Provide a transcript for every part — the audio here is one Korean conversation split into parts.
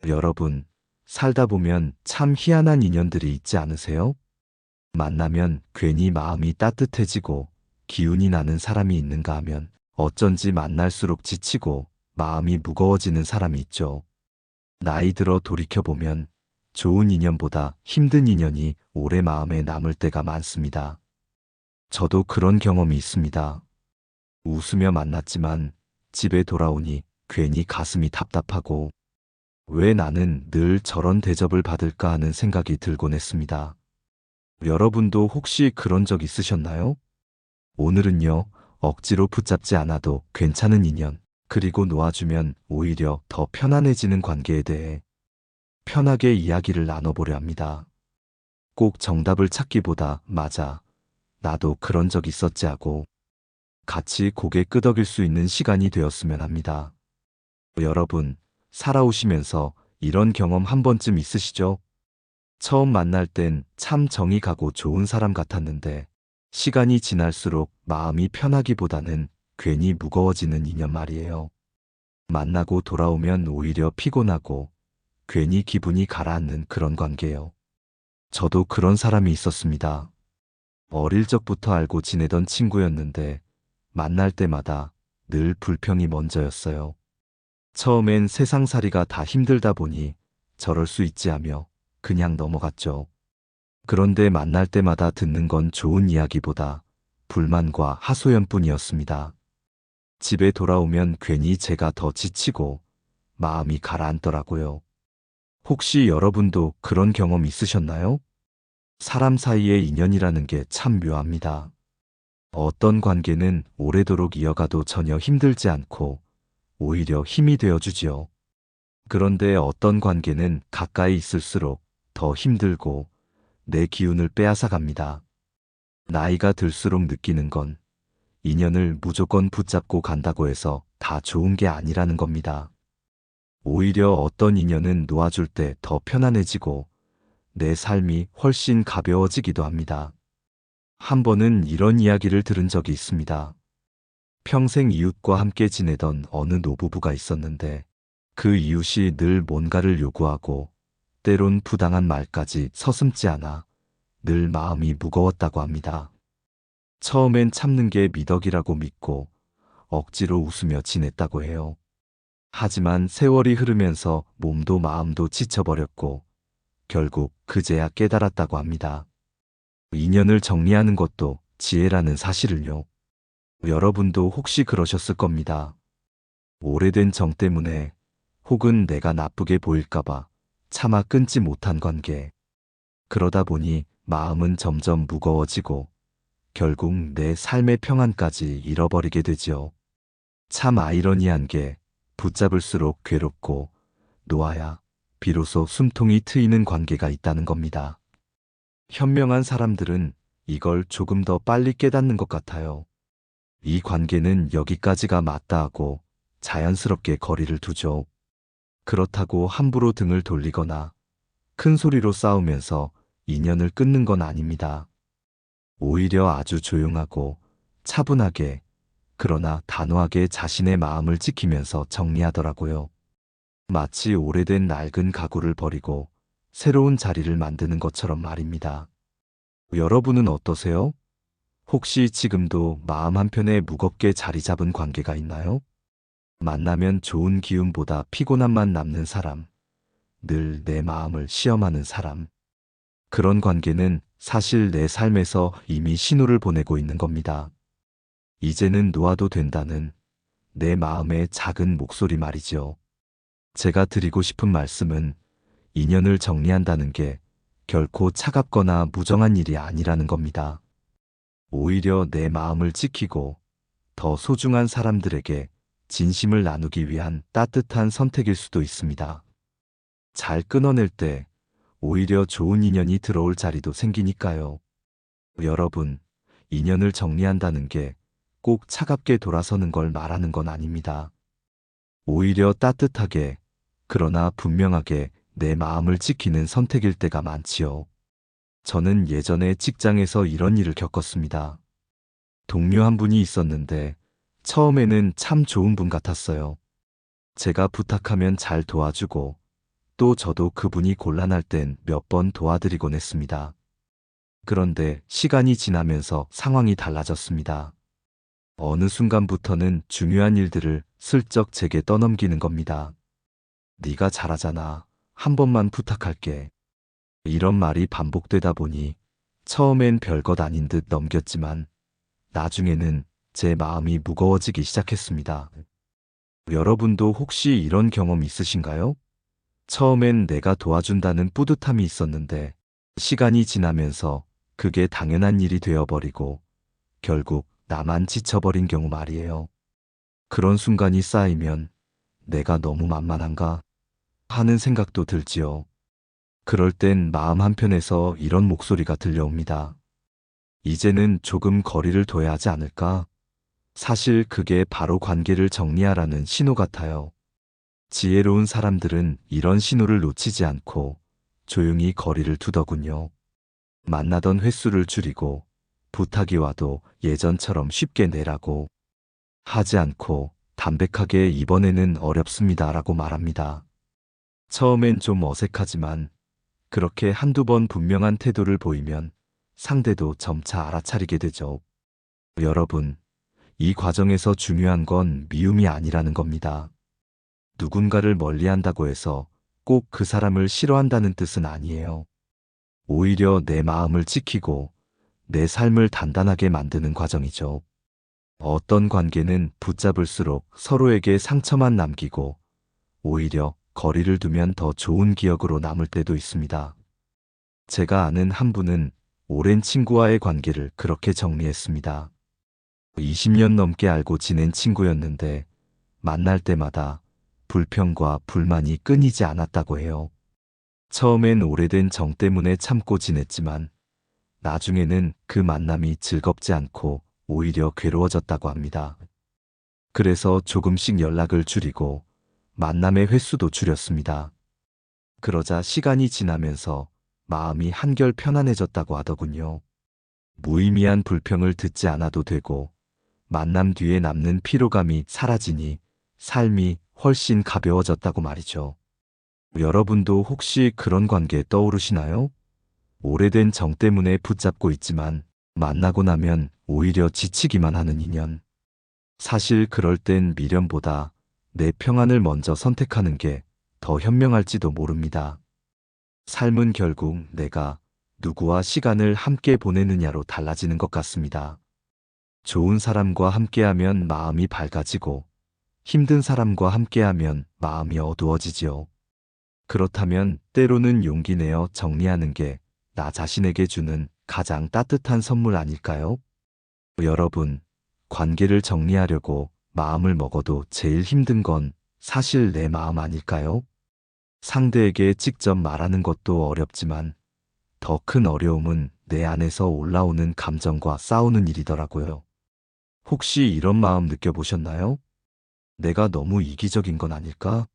여러분, 살다 보면 참 희한한 인연들이 있지 않으세요? 만나면 괜히 마음이 따뜻해지고 기운이 나는 사람이 있는가 하면 어쩐지 만날수록 지치고 마음이 무거워지는 사람이 있죠. 나이 들어 돌이켜보면 좋은 인연보다 힘든 인연이 오래 마음에 남을 때가 많습니다. 저도 그런 경험이 있습니다. 웃으며 만났지만 집에 돌아오니 괜히 가슴이 답답하고 왜 나는 늘 저런 대접을 받을까 하는 생각이 들곤 했습니다. 여러분도 혹시 그런 적 있으셨나요? 오늘은요, 억지로 붙잡지 않아도 괜찮은 인연, 그리고 놓아주면 오히려 더 편안해지는 관계에 대해 편하게 이야기를 나눠보려 합니다. 꼭 정답을 찾기보다 맞아, 나도 그런 적 있었지 하고 같이 고개 끄덕일 수 있는 시간이 되었으면 합니다. 여러분, 살아오시면서 이런 경험 한 번쯤 있으시죠? 처음 만날 땐 참 정이 가고 좋은 사람 같았는데 시간이 지날수록 마음이 편하기보다는 괜히 무거워지는 인연 말이에요. 만나고 돌아오면 오히려 피곤하고 괜히 기분이 가라앉는 그런 관계요. 저도 그런 사람이 있었습니다. 어릴 적부터 알고 지내던 친구였는데 만날 때마다 늘 불평이 먼저였어요. 처음엔 세상살이가 다 힘들다 보니 저럴 수 있지 하며 그냥 넘어갔죠. 그런데 만날 때마다 듣는 건 좋은 이야기보다 불만과 하소연뿐이었습니다. 집에 돌아오면 괜히 제가 더 지치고 마음이 가라앉더라고요. 혹시 여러분도 그런 경험 있으셨나요? 사람 사이의 인연이라는 게 참 묘합니다. 어떤 관계는 오래도록 이어가도 전혀 힘들지 않고 오히려 힘이 되어주지요. 그런데 어떤 관계는 가까이 있을수록 더 힘들고 내 기운을 빼앗아 갑니다. 나이가 들수록 느끼는 건 인연을 무조건 붙잡고 간다고 해서 다 좋은 게 아니라는 겁니다. 오히려 어떤 인연은 놓아줄 때 더 편안해지고 내 삶이 훨씬 가벼워지기도 합니다. 한 번은 이런 이야기를 들은 적이 있습니다. 평생 이웃과 함께 지내던 어느 노부부가 있었는데 그 이웃이 늘 뭔가를 요구하고 때론 부당한 말까지 서슴지 않아 늘 마음이 무거웠다고 합니다. 처음엔 참는 게 미덕이라고 믿고 억지로 웃으며 지냈다고 해요. 하지만 세월이 흐르면서 몸도 마음도 지쳐버렸고 결국 그제야 깨달았다고 합니다. 인연을 정리하는 것도 지혜라는 사실을요. 여러분도 혹시 그러셨을 겁니다. 오래된 정 때문에 혹은 내가 나쁘게 보일까봐 차마 끊지 못한 관계. 그러다 보니 마음은 점점 무거워지고 결국 내 삶의 평안까지 잃어버리게 되지요. 참 아이러니한 게 붙잡을수록 괴롭고 놓아야 비로소 숨통이 트이는 관계가 있다는 겁니다. 현명한 사람들은 이걸 조금 더 빨리 깨닫는 것 같아요. 이 관계는 여기까지가 맞다 하고 자연스럽게 거리를 두죠. 그렇다고 함부로 등을 돌리거나 큰 소리로 싸우면서 인연을 끊는 건 아닙니다. 오히려 아주 조용하고 차분하게 그러나 단호하게 자신의 마음을 지키면서 정리하더라고요. 마치 오래된 낡은 가구를 버리고 새로운 자리를 만드는 것처럼 말입니다. 여러분은 어떠세요? 혹시 지금도 마음 한편에 무겁게 자리 잡은 관계가 있나요? 만나면 좋은 기운보다 피곤함만 남는 사람, 늘 내 마음을 시험하는 사람. 그런 관계는 사실 내 삶에서 이미 신호를 보내고 있는 겁니다. 이제는 놓아도 된다는 내 마음의 작은 목소리 말이죠. 제가 드리고 싶은 말씀은 인연을 정리한다는 게 결코 차갑거나 무정한 일이 아니라는 겁니다. 오히려 내 마음을 지키고 더 소중한 사람들에게 진심을 나누기 위한 따뜻한 선택일 수도 있습니다. 잘 끊어낼 때 오히려 좋은 인연이 들어올 자리도 생기니까요. 여러분, 인연을 정리한다는 게 꼭 차갑게 돌아서는 걸 말하는 건 아닙니다. 오히려 따뜻하게, 그러나 분명하게 내 마음을 지키는 선택일 때가 많지요. 저는 예전에 직장에서 이런 일을 겪었습니다. 동료 한 분이 있었는데 처음에는 참 좋은 분 같았어요. 제가 부탁하면 잘 도와주고 또 저도 그분이 곤란할 땐 몇 번 도와드리곤 했습니다. 그런데 시간이 지나면서 상황이 달라졌습니다. 어느 순간부터는 중요한 일들을 슬쩍 제게 떠넘기는 겁니다. 네가 잘하잖아. 한 번만 부탁할게. 이런 말이 반복되다 보니 처음엔 별것 아닌 듯 넘겼지만 나중에는 제 마음이 무거워지기 시작했습니다. 여러분도 혹시 이런 경험 있으신가요? 처음엔 내가 도와준다는 뿌듯함이 있었는데 시간이 지나면서 그게 당연한 일이 되어버리고 결국 나만 지쳐버린 경우 말이에요. 그런 순간이 쌓이면 내가 너무 만만한가 하는 생각도 들지요. 그럴 땐 마음 한편에서 이런 목소리가 들려옵니다. 이제는 조금 거리를 둬야 하지 않을까? 사실 그게 바로 관계를 정리하라는 신호 같아요. 지혜로운 사람들은 이런 신호를 놓치지 않고 조용히 거리를 두더군요. 만나던 횟수를 줄이고 부탁이 와도 예전처럼 쉽게 내라고 하지 않고 담백하게 이번에는 어렵습니다라고 말합니다. 처음엔 좀 어색하지만 그렇게 한두 번 분명한 태도를 보이면 상대도 점차 알아차리게 되죠. 여러분, 이 과정에서 중요한 건 미움이 아니라는 겁니다. 누군가를 멀리한다고 해서 꼭 그 사람을 싫어한다는 뜻은 아니에요. 오히려 내 마음을 지키고 내 삶을 단단하게 만드는 과정이죠. 어떤 관계는 붙잡을수록 서로에게 상처만 남기고 오히려 거리를 두면 더 좋은 기억으로 남을 때도 있습니다. 제가 아는 한 분은 오랜 친구와의 관계를 그렇게 정리했습니다. 20년 넘게 알고 지낸 친구였는데 만날 때마다 불평과 불만이 끊이지 않았다고 해요. 처음엔 오래된 정 때문에 참고 지냈지만 나중에는 그 만남이 즐겁지 않고 오히려 괴로워졌다고 합니다. 그래서 조금씩 연락을 줄이고 만남의 횟수도 줄였습니다. 그러자 시간이 지나면서 마음이 한결 편안해졌다고 하더군요. 무의미한 불평을 듣지 않아도 되고 만남 뒤에 남는 피로감이 사라지니 삶이 훨씬 가벼워졌다고 말이죠. 여러분도 혹시 그런 관계 떠오르시나요? 오래된 정 때문에 붙잡고 있지만 만나고 나면 오히려 지치기만 하는 인연. 사실 그럴 땐 미련보다 내 평안을 먼저 선택하는 게 더 현명할지도 모릅니다. 삶은 결국 내가 누구와 시간을 함께 보내느냐로 달라지는 것 같습니다. 좋은 사람과 함께하면 마음이 밝아지고 힘든 사람과 함께하면 마음이 어두워지지요. 그렇다면 때로는 용기 내어 정리하는 게 나 자신에게 주는 가장 따뜻한 선물 아닐까요? 여러분, 관계를 정리하려고 마음을 먹어도 제일 힘든 건 사실 내 마음 아닐까요? 상대에게 직접 말하는 것도 어렵지만 더 큰 어려움은 내 안에서 올라오는 감정과 싸우는 일이더라고요. 혹시 이런 마음 느껴보셨나요? 내가 너무 이기적인 건 아닐까?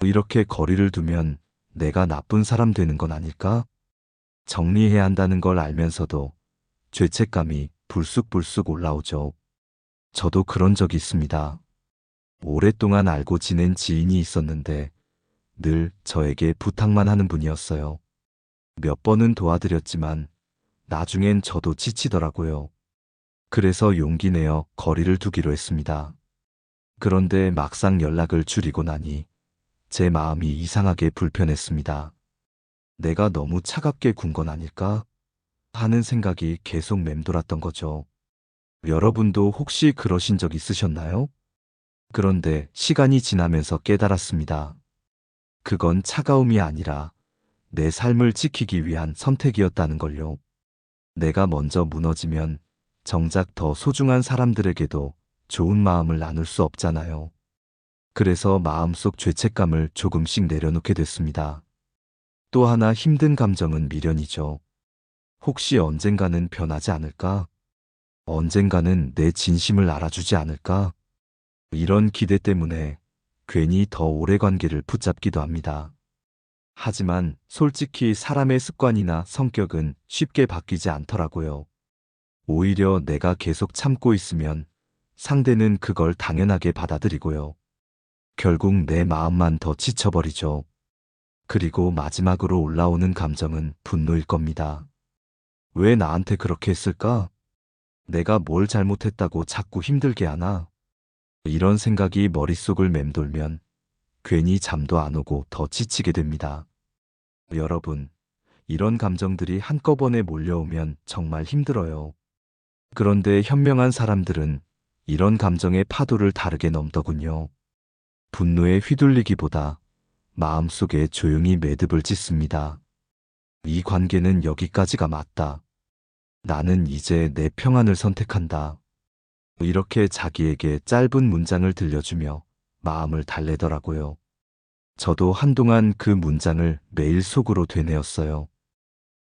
이렇게 거리를 두면 내가 나쁜 사람 되는 건 아닐까? 정리해야 한다는 걸 알면서도 죄책감이 불쑥불쑥 올라오죠. 저도 그런 적이 있습니다. 오랫동안 알고 지낸 지인이 있었는데 늘 저에게 부탁만 하는 분이었어요. 몇 번은 도와드렸지만 나중엔 저도 지치더라고요. 그래서 용기 내어 거리를 두기로 했습니다. 그런데 막상 연락을 줄이고 나니 제 마음이 이상하게 불편했습니다. 내가 너무 차갑게 군 건 아닐까 하는 생각이 계속 맴돌았던 거죠. 여러분도 혹시 그러신 적 있으셨나요? 그런데 시간이 지나면서 깨달았습니다. 그건 차가움이 아니라 내 삶을 지키기 위한 선택이었다는 걸요. 내가 먼저 무너지면 정작 더 소중한 사람들에게도 좋은 마음을 나눌 수 없잖아요. 그래서 마음속 죄책감을 조금씩 내려놓게 됐습니다. 또 하나 힘든 감정은 미련이죠. 혹시 언젠가는 변하지 않을까? 언젠가는 내 진심을 알아주지 않을까? 이런 기대 때문에 괜히 더 오래 관계를 붙잡기도 합니다. 하지만 솔직히 사람의 습관이나 성격은 쉽게 바뀌지 않더라고요. 오히려 내가 계속 참고 있으면 상대는 그걸 당연하게 받아들이고요. 결국 내 마음만 더 지쳐버리죠. 그리고 마지막으로 올라오는 감정은 분노일 겁니다. 왜 나한테 그렇게 했을까? 내가 뭘 잘못했다고 자꾸 힘들게 하나? 이런 생각이 머릿속을 맴돌면 괜히 잠도 안 오고 더 지치게 됩니다. 여러분, 이런 감정들이 한꺼번에 몰려오면 정말 힘들어요. 그런데 현명한 사람들은 이런 감정의 파도를 다르게 넘더군요. 분노에 휘둘리기보다 마음속에 조용히 매듭을 짓습니다. 이 관계는 여기까지가 맞다. 나는 이제 내 평안을 선택한다. 이렇게 자기에게 짧은 문장을 들려주며 마음을 달래더라고요. 저도 한동안 그 문장을 매일 속으로 되뇌었어요.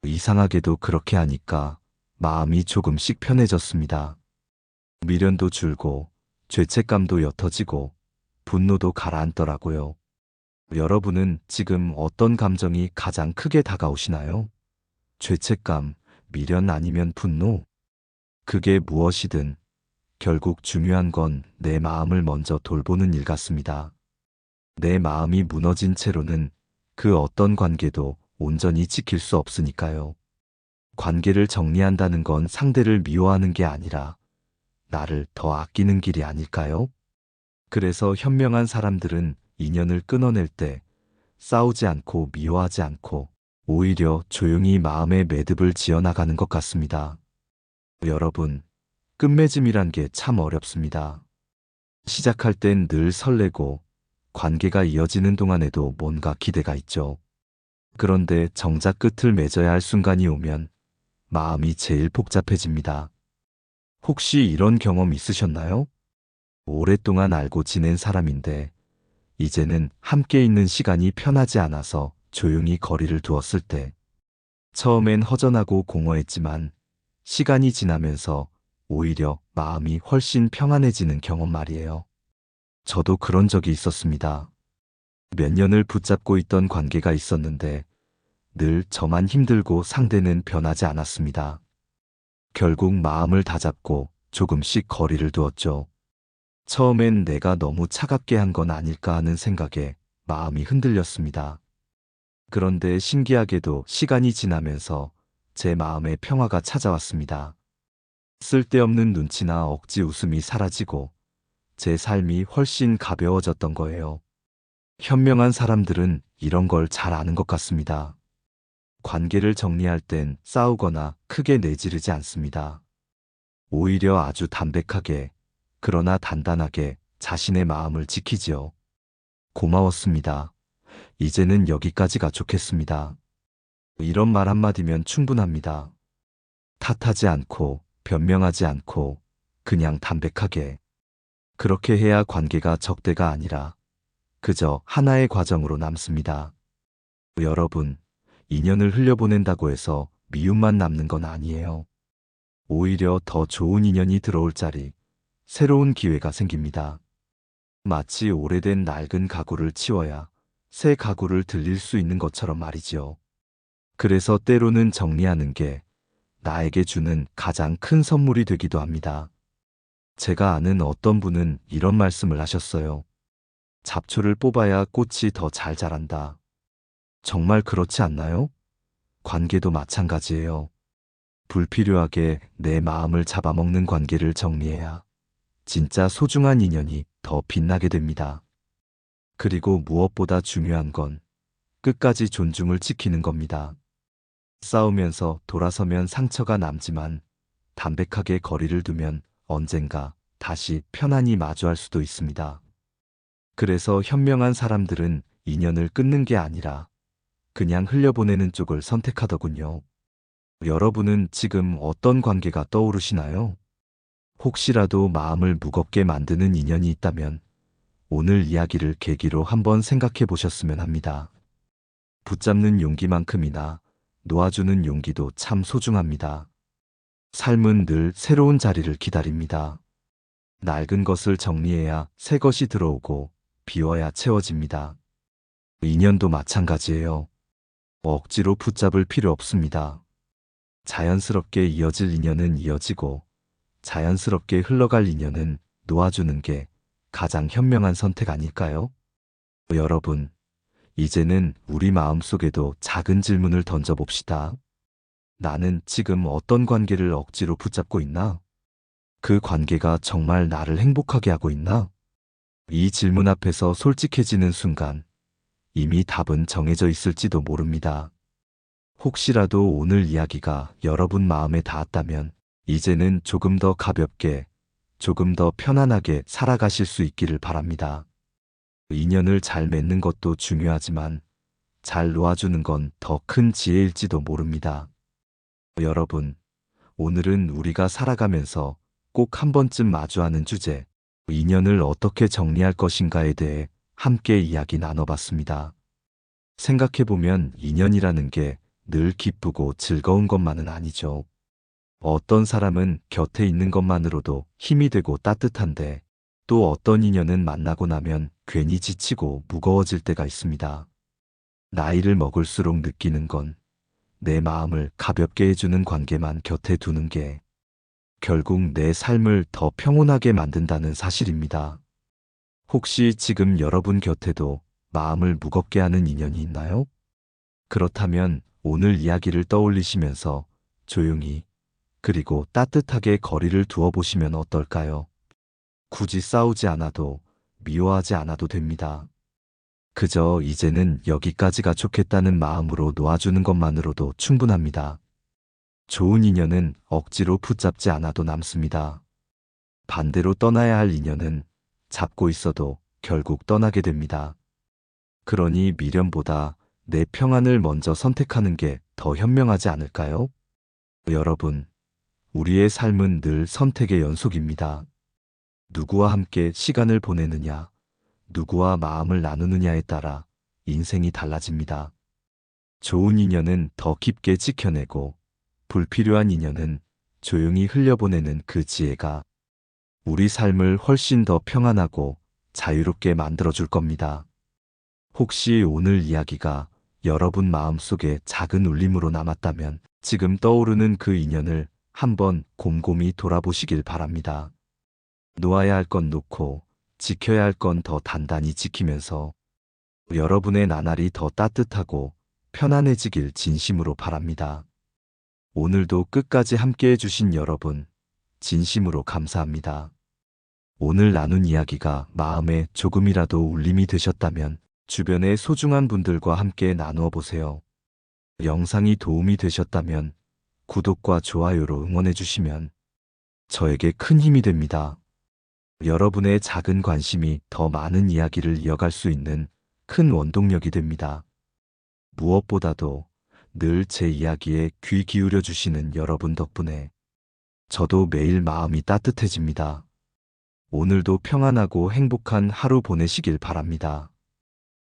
이상하게도 그렇게 하니까 마음이 조금씩 편해졌습니다. 미련도 줄고 죄책감도 옅어지고 분노도 가라앉더라고요. 여러분은 지금 어떤 감정이 가장 크게 다가오시나요? 죄책감, 미련 아니면 분노? 그게 무엇이든 결국 중요한 건 내 마음을 먼저 돌보는 일 같습니다. 내 마음이 무너진 채로는 그 어떤 관계도 온전히 지킬 수 없으니까요. 관계를 정리한다는 건 상대를 미워하는 게 아니라 나를 더 아끼는 길이 아닐까요? 그래서 현명한 사람들은 인연을 끊어낼 때 싸우지 않고 미워하지 않고 오히려 조용히 마음의 매듭을 지어나가는 것 같습니다. 여러분, 끝맺음이란 게 참 어렵습니다. 시작할 땐 늘 설레고 관계가 이어지는 동안에도 뭔가 기대가 있죠. 그런데 정작 끝을 맺어야 할 순간이 오면 마음이 제일 복잡해집니다. 혹시 이런 경험 있으셨나요? 오랫동안 알고 지낸 사람인데 이제는 함께 있는 시간이 편하지 않아서 조용히 거리를 두었을 때 처음엔 허전하고 공허했지만 시간이 지나면서 오히려 마음이 훨씬 평안해지는 경험 말이에요. 저도 그런 적이 있었습니다. 몇 년을 붙잡고 있던 관계가 있었는데 늘 저만 힘들고 상대는 변하지 않았습니다. 결국 마음을 다잡고 조금씩 거리를 두었죠. 처음엔 내가 너무 차갑게 한 건 아닐까 하는 생각에 마음이 흔들렸습니다. 그런데 신기하게도 시간이 지나면서 제 마음에 평화가 찾아왔습니다. 쓸데없는 눈치나 억지 웃음이 사라지고 제 삶이 훨씬 가벼워졌던 거예요. 현명한 사람들은 이런 걸 잘 아는 것 같습니다. 관계를 정리할 땐 싸우거나 크게 내지르지 않습니다. 오히려 아주 담백하게, 그러나 단단하게 자신의 마음을 지키지요. 고마웠습니다. 이제는 여기까지가 좋겠습니다. 이런 말 한마디면 충분합니다. 탓하지 않고, 변명하지 않고, 그냥 담백하게. 그렇게 해야 관계가 적대가 아니라 그저 하나의 과정으로 남습니다. 여러분, 인연을 흘려보낸다고 해서 미움만 남는 건 아니에요. 오히려 더 좋은 인연이 들어올 자리, 새로운 기회가 생깁니다. 마치 오래된 낡은 가구를 치워야 새 가구를 들릴 수 있는 것처럼 말이죠. 그래서 때로는 정리하는 게 나에게 주는 가장 큰 선물이 되기도 합니다. 제가 아는 어떤 분은 이런 말씀을 하셨어요. 잡초를 뽑아야 꽃이 더 잘 자란다. 정말 그렇지 않나요? 관계도 마찬가지예요. 불필요하게 내 마음을 잡아먹는 관계를 정리해야 진짜 소중한 인연이 더 빛나게 됩니다. 그리고 무엇보다 중요한 건 끝까지 존중을 지키는 겁니다. 싸우면서 돌아서면 상처가 남지만 담백하게 거리를 두면 언젠가 다시 편안히 마주할 수도 있습니다. 그래서 현명한 사람들은 인연을 끊는 게 아니라 그냥 흘려보내는 쪽을 선택하더군요. 여러분은 지금 어떤 관계가 떠오르시나요? 혹시라도 마음을 무겁게 만드는 인연이 있다면 오늘 이야기를 계기로 한번 생각해 보셨으면 합니다. 붙잡는 용기만큼이나 놓아주는 용기도 참 소중합니다. 삶은 늘 새로운 자리를 기다립니다. 낡은 것을 정리해야 새 것이 들어오고 비워야 채워집니다. 인연도 마찬가지예요. 억지로 붙잡을 필요 없습니다. 자연스럽게 이어질 인연은 이어지고 자연스럽게 흘러갈 인연은 놓아주는 게 가장 현명한 선택 아닐까요? 여러분, 이제는 우리 마음속에도 작은 질문을 던져봅시다. 나는 지금 어떤 관계를 억지로 붙잡고 있나? 그 관계가 정말 나를 행복하게 하고 있나? 이 질문 앞에서 솔직해지는 순간 이미 답은 정해져 있을지도 모릅니다. 혹시라도 오늘 이야기가 여러분 마음에 닿았다면 이제는 조금 더 가볍게, 조금 더 편안하게 살아가실 수 있기를 바랍니다. 인연을 잘 맺는 것도 중요하지만 잘 놓아주는 건 더 큰 지혜일지도 모릅니다. 여러분, 오늘은 우리가 살아가면서 꼭 한 번쯤 마주하는 주제, 인연을 어떻게 정리할 것인가에 대해 함께 이야기 나눠봤습니다. 생각해보면 인연이라는 게 늘 기쁘고 즐거운 것만은 아니죠. 어떤 사람은 곁에 있는 것만으로도 힘이 되고 따뜻한데 또 어떤 인연은 만나고 나면 괜히 지치고 무거워질 때가 있습니다. 나이를 먹을수록 느끼는 건 내 마음을 가볍게 해주는 관계만 곁에 두는 게 결국 내 삶을 더 평온하게 만든다는 사실입니다. 혹시 지금 여러분 곁에도 마음을 무겁게 하는 인연이 있나요? 그렇다면 오늘 이야기를 떠올리시면서 조용히 그리고 따뜻하게 거리를 두어 보시면 어떨까요? 굳이 싸우지 않아도 미워하지 않아도 됩니다. 그저 이제는 여기까지가 좋겠다는 마음으로 놓아주는 것만으로도 충분합니다. 좋은 인연은 억지로 붙잡지 않아도 남습니다. 반대로 떠나야 할 인연은 잡고 있어도 결국 떠나게 됩니다. 그러니 미련보다 내 평안을 먼저 선택하는 게 더 현명하지 않을까요? 여러분, 우리의 삶은 늘 선택의 연속입니다. 누구와 함께 시간을 보내느냐, 누구와 마음을 나누느냐에 따라 인생이 달라집니다. 좋은 인연은 더 깊게 지켜내고 불필요한 인연은 조용히 흘려보내는 그 지혜가 우리 삶을 훨씬 더 평안하고 자유롭게 만들어줄 겁니다. 혹시 오늘 이야기가 여러분 마음속에 작은 울림으로 남았다면 지금 떠오르는 그 인연을 한번 곰곰이 돌아보시길 바랍니다. 놓아야 할 건 놓고 지켜야 할 건 더 단단히 지키면서 여러분의 나날이 더 따뜻하고 편안해지길 진심으로 바랍니다. 오늘도 끝까지 함께 해주신 여러분, 진심으로 감사합니다. 오늘 나눈 이야기가 마음에 조금이라도 울림이 되셨다면 주변의 소중한 분들과 함께 나누어 보세요. 영상이 도움이 되셨다면 구독과 좋아요로 응원해 주시면 저에게 큰 힘이 됩니다. 여러분의 작은 관심이 더 많은 이야기를 이어갈 수 있는 큰 원동력이 됩니다. 무엇보다도 늘 제 이야기에 귀 기울여 주시는 여러분 덕분에 저도 매일 마음이 따뜻해집니다. 오늘도 평안하고 행복한 하루 보내시길 바랍니다.